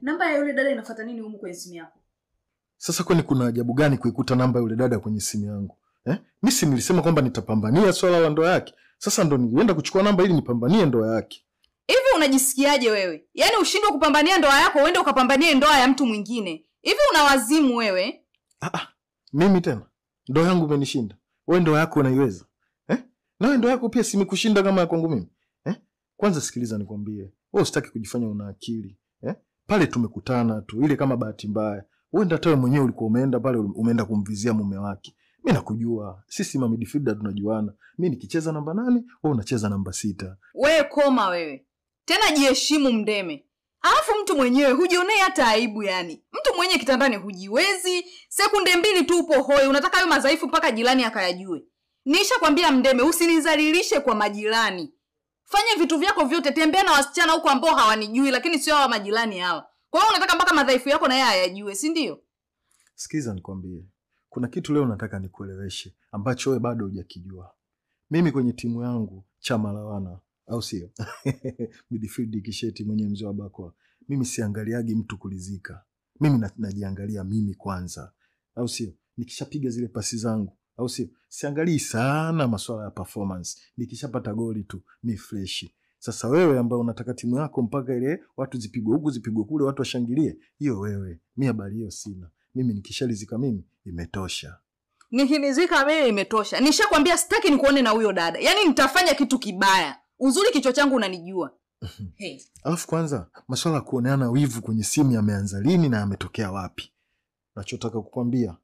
Namba ya yule dada inafuata nini humu kwenye simu yako? Sasa kwani kuna ajabu gani kuikuta namba ya yule dada kwenye simu yangu? Mimi si nilisema kwamba nitapambania swala la ndoa yake. Sasa ndo nilienda kuchukua namba ili nipambanie ndoa yake. Hivi unajisikiaje wewe? Yaani ushindwe kupambania ndoa yako uende ukapambanie ndoa ya mtu mwingine. Hivi unawazimu wewe? Mimi tena ndoa yangu imenishinda. Wewe ndoa yako unaiweza? Na ndoa yako pia simekushinda kama ya kwangu mimi. Kwanza sikiliza nikwambie. Wewe usitaki kujifanya una akili. Pale tumekutana tu ile kama bahati mbaya. Wewe ndio hata mwenyewe ulikuwa umeenda pale umeenda kumvizia mume wake. Mimi nakujua. Sisi ma midfielder tunajuana. Mimi nikicheza namba 8, wewe unacheza namba 6. Wewe koma wewe. Tena jiheshimu Mdeme. Alafu mtu mwenyewe hujionei hata aibu yani. Mtu mwenyewe kitandani hujiwezi. Sekunde 2 tu upo hoi. Unataka hayo madhaifu mpaka jirani akayajue. Nishakwambia Mdeme usinizalilishe kwa majirani. Fanya vitu vyako vyote, tembea na wasichana huko ambao hawanijui lakini sio hawa majirani hawa. Kwa hiyo unataka mpaka madhaifu yako na yeye ayajue, si ndio? Sikiza nikwambie. Kuna kitu leo nataka nikueleweshe ambacho wewe bado hujakijua. Mimi kwenye timu yangu chama la wana, au sio? Midfield kisheti mwenye mzee wa Bakwa. Mimi siangaliagi mtu kulizika. Mimi najiangalia mimi kwanza. Au sio? Nikishapiga zile pasi zangu, au sio? Siangalii sana masuala ya performance. Nikishapata goli tu, mi fresh. Sasa wewe ambao unataka timu yako mpaka ile watu zipigwe huku zipigwe kule watu washangilie, hiyo wewe. Mimi habari hiyo sina. Mimi nikishalizika mimi imetosha. Nikilizika mimi imetosha. Nishakwambia sitaki nikuone na huyo dada. Yaani nitafanya kitu kibaya. Uzuri kichwa changu unanijua. Hey. Alafu kwanza masuala ya kuoneana wivu kwenye simu yameanza lini na yametokea wapi? Nachotaka kukwambia.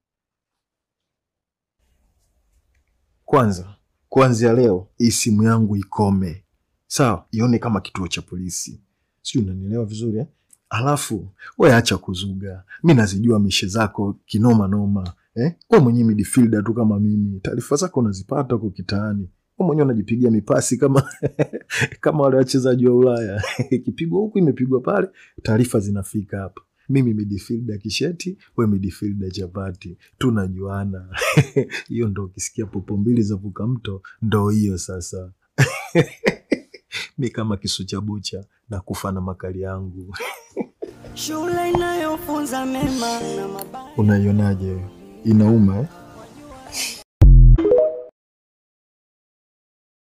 Kwanza, kuanzia leo hii simu yangu ikome. Sawa, ione kama kituo cha polisi. Sio, unanielewa vizuri Alafu wewe acha kuzuga. Mimi nazijua mishe zako kinoma noma. Wewe mwenyewe midfielder tu kama mimi. Taarifa zako unazipata huko kitaani. Wewe mwenyewe unajipigia mipasi kama kama wale wachezaji wa Ulaya. Ikipigwa huku imepigwa pale, taarifa zinafika hapa. Mimi midfielder kisheti, wewe midfielder chapati. Tunajuana. Hiyo ndo ukisikia popo mbili za vuka mto, ndo hiyo sasa. Mimi kama kisu cha bucha na kufa na makali yangu. Shule inayofunza mema na mabaya. Unaionaje? Inauma